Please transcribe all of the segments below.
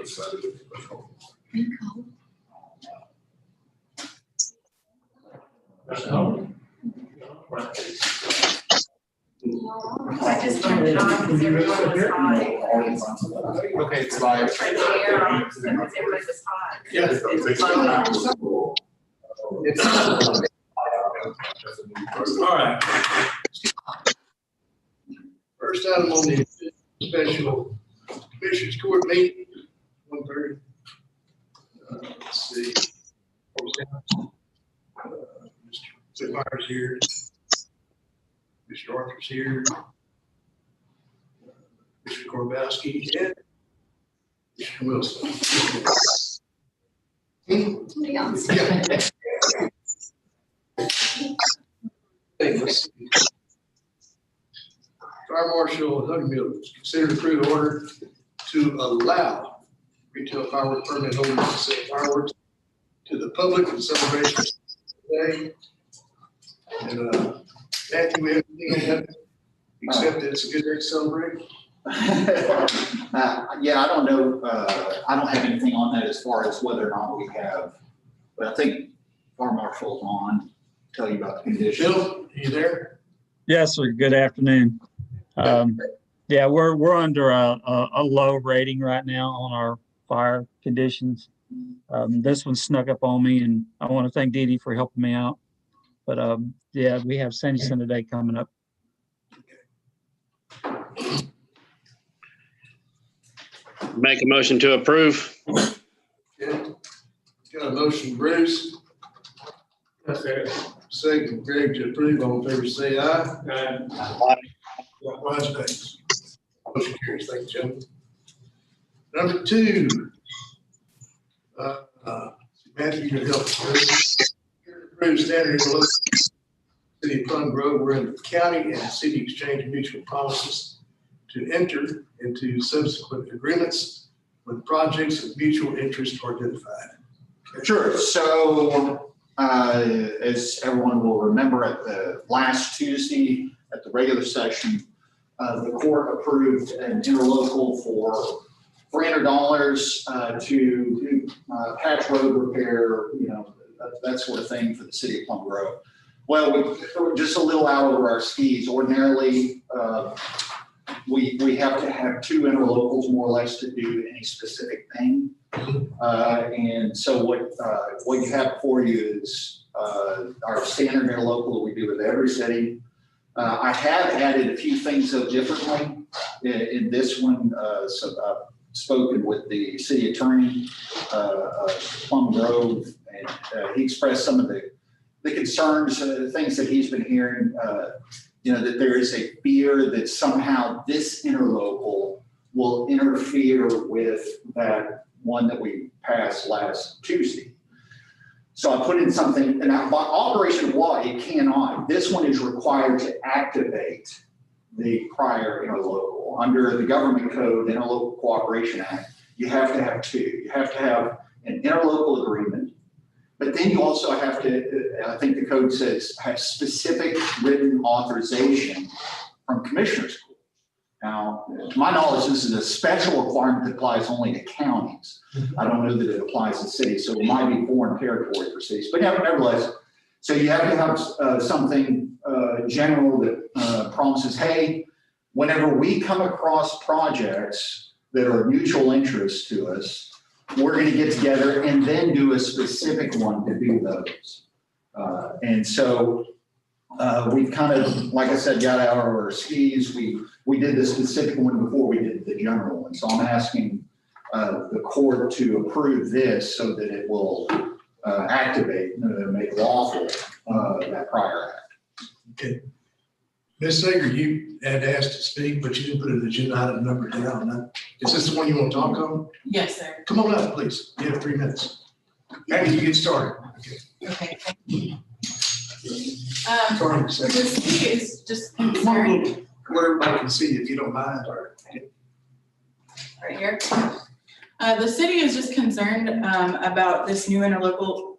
decided to I just turned it on because everyone was hot. Okay, it's live. Turned the air on because everybody was hot. Yes. All right. First item on the special commissioners court meeting, 1:30. Let's see. Mr. Whitmire's here. Mr. Arthur's here. Mr. Korbowski and Mr. Wilson. Somebody else. Yeah. Thanks. Fire Marshal Hugginville considered approved order to allow retail fireworks permit holders to sell fireworks to the public in celebration today. And Matthew, we have anything on that except that it's a good day to celebrate? Yeah, I don't know. I don't have anything on that as far as whether or not we have, but I think Fire Marshal's on, tell you about the conditions. Bill, are you there? Yes, sir. Good afternoon. Yeah, we're under a low rating right now on our fire conditions. This one snuck up on me, and I want to thank Dee Dee for helping me out. But yeah, we have Sandy Sunday Day coming up. Make a motion to approve. Okay. Got a motion, Bruce. Second, Greg, to approve. All in favor, say aye. Aye. Likewise, thanks. Motion carries. Thank you, gentlemen. Number two. Matthew, you can help us. Approve standard in the city of Plum Grove, we're in the county and city exchange mutual promises to enter into subsequent agreements when projects of mutual interest are identified. Okay. Sure. So as everyone will remember, at the last Tuesday at the regular session, the court approved an interlocal for $300 to do patch road repair, that sort of thing for the city of Plum Grove. Well, we're just a little out over our skis. Ordinarily, we have to have two interlocals more or less to do any specific thing. And so what you have before you is our standard interlocal that we do with every city. I have added a few things though differently in this one. So I've spoken with the city attorney, Plum Grove, and he expressed some of the concerns, things that he's been hearing, that there is a fear that somehow this interlocal will interfere with that one that we passed last Tuesday. So I put in something, and by operation of law, it cannot. This one is required to activate the prior interlocal. Under the government code, the Interlocal Cooperation Act, you have to have two. You have to have an interlocal agreement, but then you also have to, I think the code says, have specific written authorization from commissioners. Now, to my knowledge, this is a special requirement that applies only to counties. I don't know that it applies to cities, so it might be foreign territory for cities. But nevertheless, so you have to have something general that promises, hey, whenever we come across projects that are of mutual interest to us, we're going to get together and then do a specific one to do those. And so we've kind of, like I said, got out of our skis. We did the specific one before we did the general one. So I'm asking the court to approve this so that it will activate, make lawful that prior act. Okay. Ms. Sager, you had asked to speak, but you didn't put an agenda item number down. Is this the one you want to talk on? Yes, sir. Come on up, please. You have 3 minutes. After you get started. Okay. Okay. Sorry, Ms. The Sager. city is just Come on a concerned, little where everybody can see you if you don't mind. right here. The city is just concerned about this new interlocal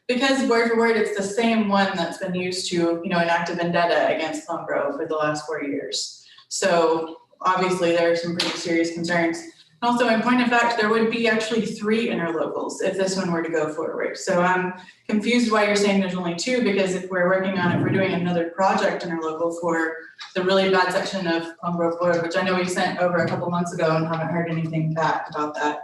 because word for word, it's the same one that's been used to, enact a vendetta against Plum Grove for the last 4 years. So obviously there are some pretty serious concerns. Also, in point of fact, there would be actually 3 interlocals if this one were to go forward. So I'm confused why you're saying there's only 2, because if we're working on it, we're doing another project interlocal for the really bad section of Plum Grove Road, which I know we sent over a couple months ago and haven't heard anything back about that.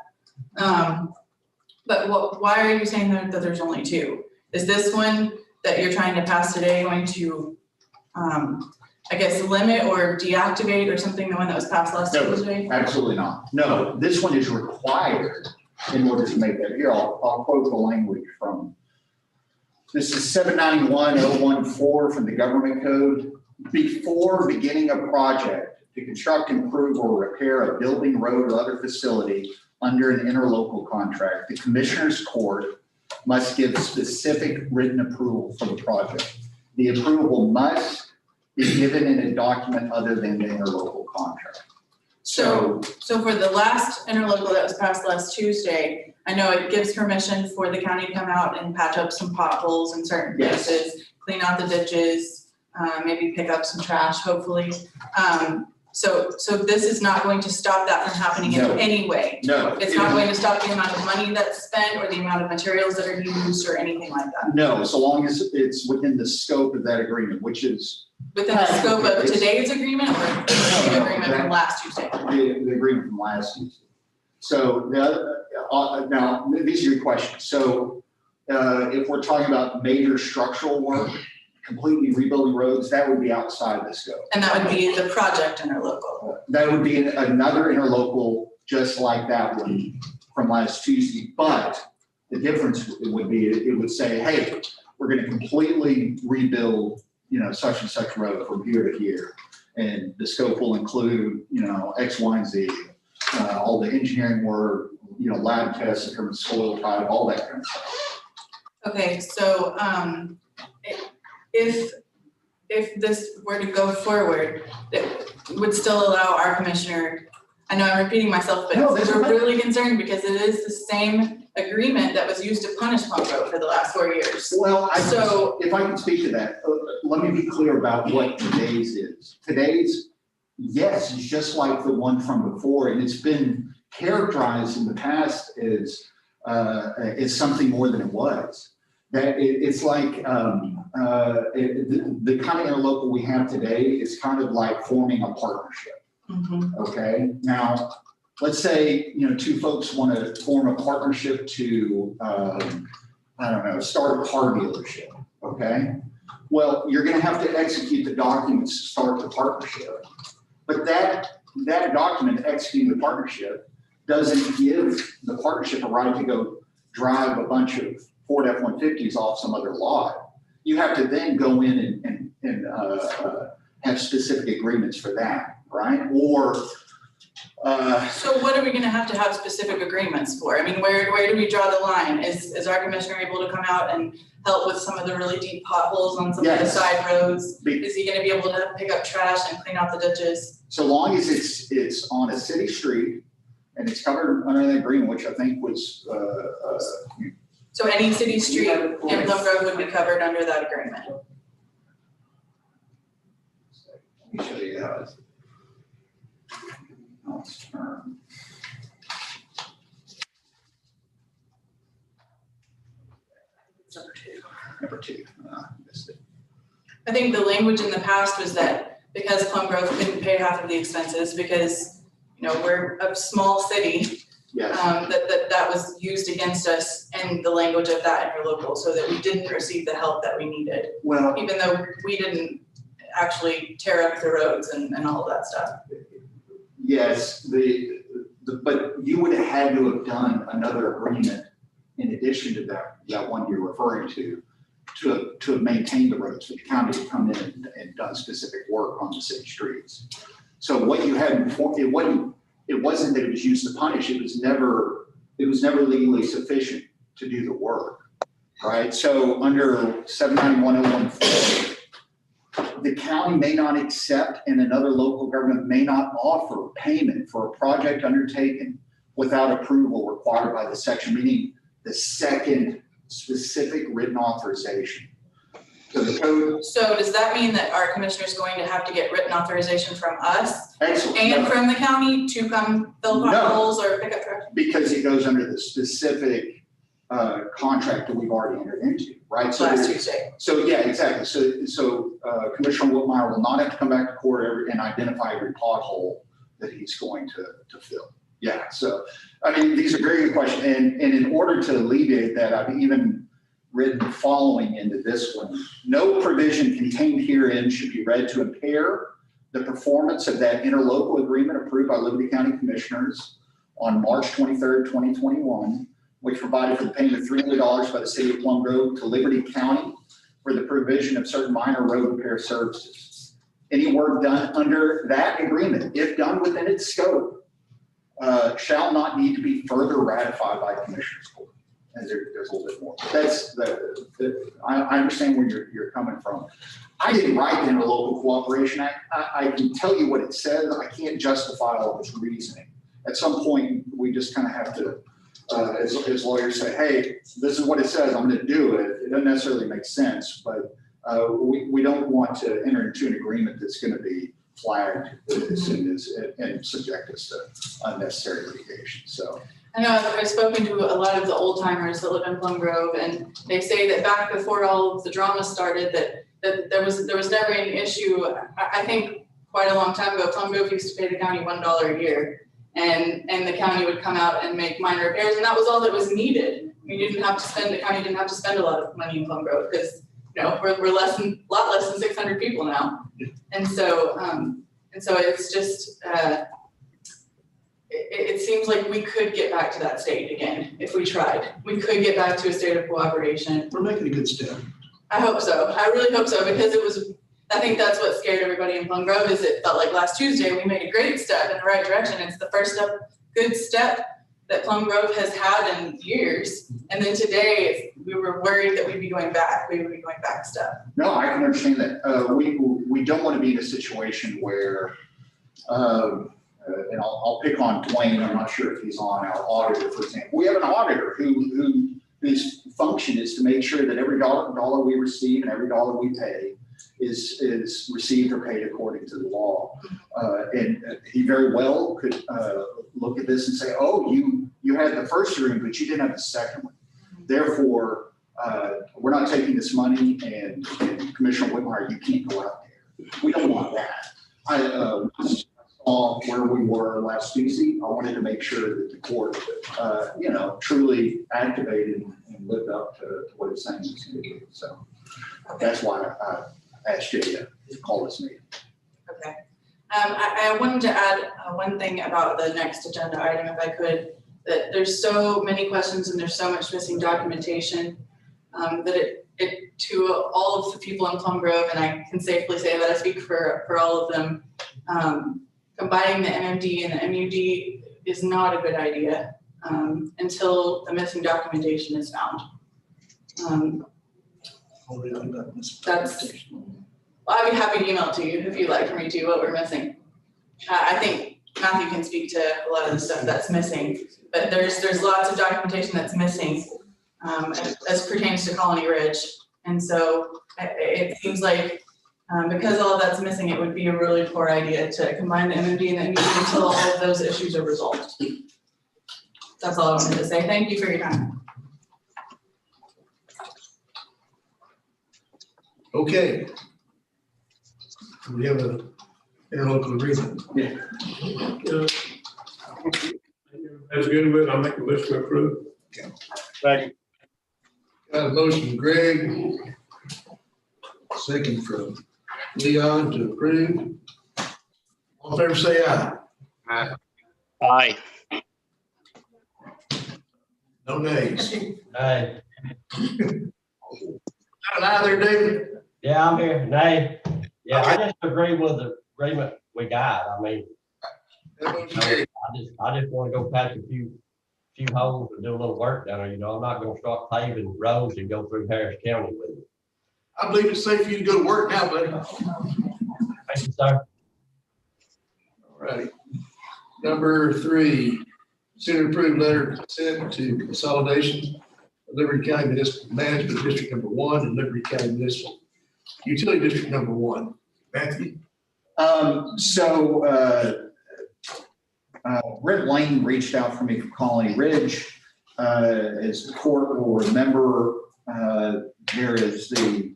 But why are you saying that there's only 2? Is this one that you're trying to pass today going to, I guess, limit or deactivate or something, the one that was passed last Tuesday? Absolutely not. No, this one is required in order to make that. Here, I'll quote the language from, this is 791.014 from the government code. Before beginning a project to construct, improve, or repair a building, road, or other facility under an interlocal contract, the Commissioner's Court must give specific written approval for the project. The approval must be given in a document other than the interlocal contract. So for the last interlocal that was passed last Tuesday, I know it gives permission for the county to come out and patch up some potholes in certain Yes. places, clean out the ditches, maybe pick up some trash, hopefully. So this is not going to stop that from happening in No. any way. No. It's not going to stop the amount of money that's spent or the amount of materials that are used or anything like that. No, so long as it's within the scope of that agreement, which is Within the scope of today's agreement or the agreement from last Tuesday? the agreement from last Tuesday. So now, these are your questions. So if we're talking about major structural work, completely rebuilding roads, that would be outside the scope. And that would be the project interlocal. That would be another interlocal, just like that one from last Tuesday. But the difference would be, it would say, hey, we're going to completely rebuild, such and such road from here to here. And the scope will include, X, Y, and Z, all the engineering work, lab tests in terms of soil type, all that kind of stuff. Okay, so if this were to go forward, it would still allow our commissioner, I know I'm repeating myself, but No, that's we're okay. really concerned because it is the same agreement that was used to punish Plum Road for the last 4 years. Well, So- if I can speak to that, let me be clear about what today's is. Today's, yes, is just like the one from before, and it's been characterized in the past as something more than it was. That it's like the kind of interlocal we have today is kind of like forming a partnership. Mhm. Okay, now let's say 2 folks want to form a partnership to start a car dealership. Okay, well, you're going to have to execute the documents to start the partnership, but that document executing the partnership doesn't give the partnership a right to go drive a bunch of Ford F-150s off some other lot. You have to then go in and have specific agreements for that, right? Or So what are we gonna have to have specific agreements for? I mean, where do we draw the line? Is our commissioner able to come out and help with some of the really deep potholes on some of the Yes. side roads? Is he gonna be able to pick up trash and clean out the ditches? so long as it's on a city street and it's covered under the agreement, which I think was, So any city street in Plum Road would be covered under that agreement? let me show you how it's. how it's turned. Number two, missed it. I think the language in the past was that because Plum Grove couldn't pay half of the expenses because, we're a small city, Yes, that was used against us in the language of that interlocal, so that we didn't receive the help that we needed, well, even though we didn't actually tear up the roads and all of that stuff. yes, but you would have had to have done another agreement in addition to that one you're referring to have maintained the roads, for the county to come in and done specific work on the city streets. So what you had before, it wasn't that it was used to punish, it was never legally sufficient to do the work, right? So under 791.014, the county may not accept and another local government may not offer payment for a project undertaken without approval required by the section, meaning the second specific written authorization. So the code, So does that mean that our commissioner is going to have to get written authorization from us excellent. and No, from the county to come fill No. potholes or pick up trash? because it goes under the specific contract that we've already entered into, right? So Last there's- Tuesday. So, yeah, exactly. So Commissioner Whitmire will not have to come back to court and identify every pothole that he's going to fill. Yeah, so, I mean, these are very good questions. And in order to alleviate that, I've even written the following into this one. No provision contained herein should be read to impair the performance of that interlocal agreement approved by Liberty County Commissioners on March 23rd, 2021, which provided for the payment of $300 by the city of Plum Grove to Liberty County for the provision of certain minor road repair services. Any work done under that agreement, if done within its scope, shall not need to be further ratified by Commissioners Court. And there's a little bit more. That's I understand where you're coming from. I didn't write the Interlocal Cooperation Act. I can tell you what it says. I can't justify all its reasoning. At some point, we just kind of have to, as lawyers say, hey, this is what it says, I'm going to do it. It doesn't necessarily make sense, but we don't want to enter into an agreement that's going to be flagged as soon as and subject us to unnecessary litigation. So I know I've spoken to a lot of the old timers that live in Plum Grove, and they say that back before all of the drama started, that there was never any issue. I think quite a long time ago, Plum Grove used to pay the county $1 a year. And the county would come out and make minor repairs, and that was all that was needed. The county didn't have to spend a lot of money in Plum Grove because, we're a lot less than 600 people now. And so it's just, it seems like we could get back to that state again if we tried. We could get back to a state of cooperation. We're making a good step. I hope so. I really hope so, because I think that's what scared everybody in Plum Grove. Is it felt like last Tuesday we made a great step in the right direction. It's the first good step that Plum Grove has had in years. And then today we were worried that we'd be going back. We would be going back a step. no, I can understand that. We don't want to be in a situation where, and I'll pick on Dwayne. I'm not sure if he's on, our auditor, for example. We have an auditor whose function is to make sure that every dollar we receive and every dollar we pay is received or paid according to the law. And he very well could look at this and say, oh, you had the first agreement, but you didn't have the second one. Therefore, we're not taking this money, and Commissioner Whitmire, you can't go out there. We don't want that. I saw where we were last Tuesday. I wanted to make sure that the court, truly activated and lived up to what it's saying it's going to do. So that's why I asked you to call this meeting. Okay. I wanted to add one thing about the next agenda item, if I could, that there's so many questions and there's so much missing documentation that it to all of the people in Plum Grove, and I can safely say that I speak for all of them, combining the MMD and the MUD is not a good idea until the missing documentation is found. I'd be happy to email it to you if you'd like for me to, what we're missing. I think Matthew can speak to a lot of the stuff that's missing, but there's lots of documentation that's missing as pertains to Colony Ridge. And so it seems like because all of that's missing, it would be a really poor idea to combine the MMD and the MUD until all of those issues are resolved. That's all I wanted to say. Thank you for your time. Okay. We have an interlocal agreement. Yeah. That's good with, I'll make a motion to approve. Second. Got a motion from Greg, second from Leon to approve. All in favor, say aye. Aye. No nays. Nay. Got an aye there, David? Yeah, I'm here. Nay. Yeah, I just agree with the agreement we got. I mean, That motion carried. I just want to go patch a few holes and do a little work down there. I'm not gonna start paving roads and go through Harris County with it. I believe it's safe for you to go to work now, buddy. Thank you, sir. All righty. Number 3, consider approved letter of consent to Consolidation, Liberty County Municipal Management District Number 1 and Liberty County Municipal Utility district number 1. Matthew? Rick Lane reached out for me from Colony Ridge. As the court will remember, there is the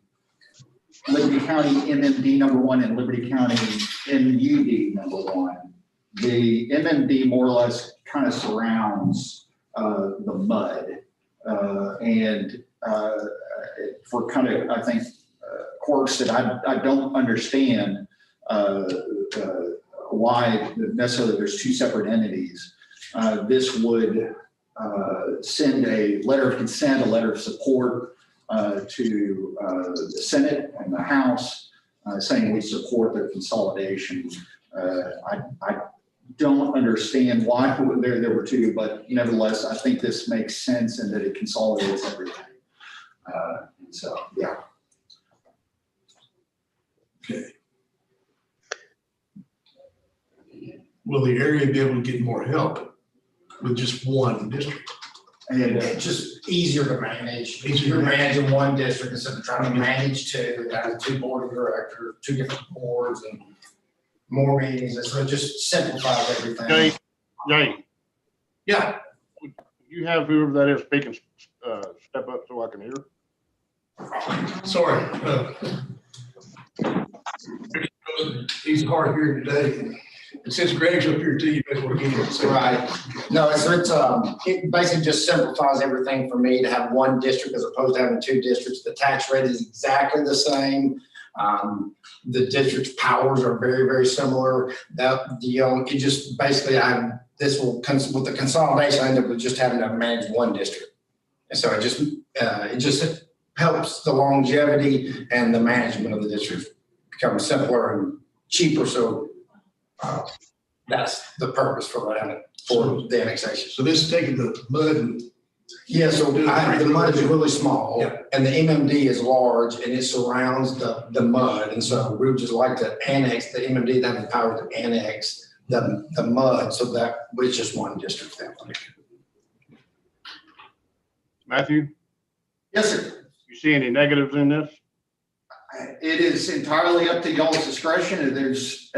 Liberty County MMD number 1 and Liberty County MUD number 1. The MMD more or less kind of surrounds the mud. For kind of, I think, quirks that I don't understand why necessarily there's 2 separate entities. This would send a letter of consent, a letter of support to the Senate and the House saying we support their consolidation. I don't understand why there were 2, but nevertheless, I think this makes sense and that it consolidates everything. So, yeah. Okay. Will the area be able to get more help with just 1 district? And It's just easier to manage. Easier to You're managing 1 district instead of trying to manage 2, that has 2 board of directors, 2 different boards and more meetings. And so it just simplifies everything. Jay, Yeah. you have whoever that is speaking, step up so I can hear. Sorry. He's hard of hearing today. And since Greg's up here too, you may want to get him. Right. No, it basically just simplifies everything for me to have 1 district as opposed to having 2 districts. The tax rate is exactly the same. The district's powers are very, very similar. It just basically, with the consolidation, I end up with just having to manage 1 district. And so it just helps the longevity and the management of the district become simpler and cheaper. So that's the purpose for the annexation. So this is taking the mud and. Yeah, so the mud is really small, Yeah. and the MMD is large, and it surrounds the mud, and so we would just like to annex the MMD, that have the power to annex the mud, so that it's just 1 district family. Matthew, yes, sir. you see any negatives in this? It is entirely up to y'all's discretion. There's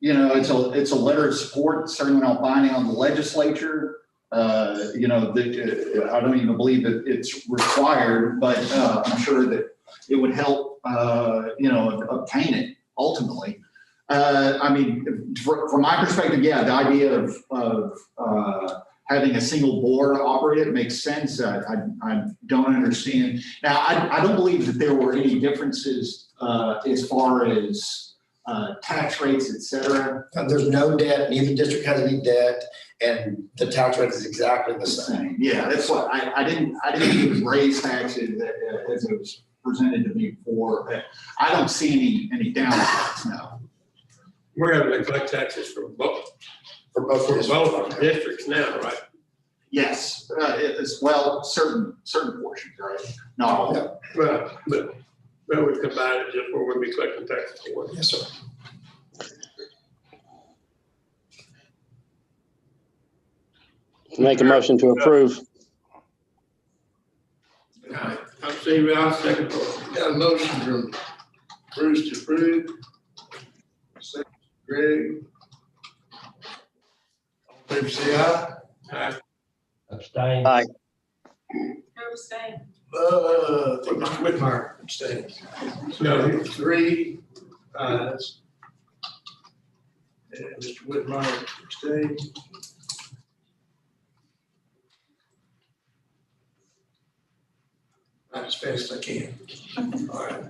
it's a letter of support, certainly not binding on the legislature. I don't even believe that it's required, but I'm sure that it would help, obtain it ultimately. From my perspective, yeah, the idea of having a single board operate it makes sense. I don't understand. Now, I don't believe that there were any differences as far as tax rates, et cetera. There's no debt, neither district has any debt, and the tax rate is exactly the same. Yeah, that's what I didn't even raise taxes as it was presented to me before. But I don't see any downsides now. We're having to collect taxes for both districts now, right? Yes, certain portions, right? Not all. Well, but we combine it just where we'll be collecting taxes for one. Yes, sir. Make a motion to approve. I'm Steve, I'll second for Got a motion from Bruce to approve. Second, Greg. All in favor, say aye. Aye. Abstain. Aye. Abstain. I think Mr. Whitmire abstains. No, 3 ayes. And Mr. Whitmire abstains. As fast as I can. All right.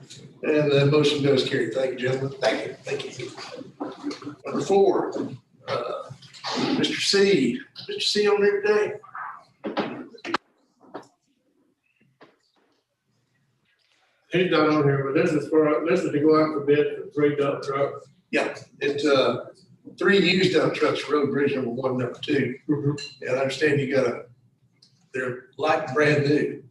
And the motion does carry. Thank you, gentlemen. Thank you. Thank you. Number 4, Mr. C. Mr. C on there today? He's not on here, but this is to go out for bid for 3 dump trucks. Yeah, it's 3 used dump trucks, road bridge number 1, number 2. And I understand they're like brand new.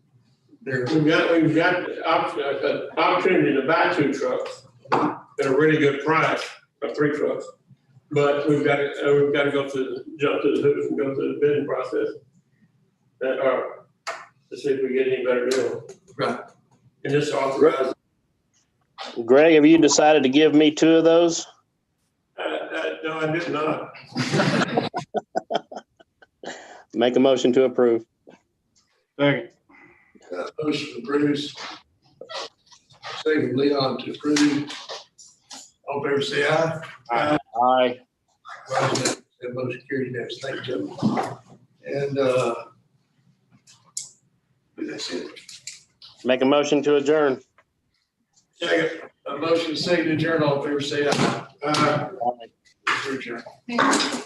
We've got the opportunity to buy 2 trucks at a really good price, or 3 trucks. But we've got to jump through the hoops and go through the bidding process. To see if we get any better deal. Right. And this authorizes Greg, have you decided to give me 2 of those? No, I did not. Make a motion to approve. Second. Motion from Bruce. Second Leon to approve. All in favor, say aye. Aye. That motion carried unanimous. Thank you, gentlemen. And, that's it. Make a motion to adjourn. Second. A motion second to adjourn. All in favor, say aye. Aye. We're adjourned. Thank you.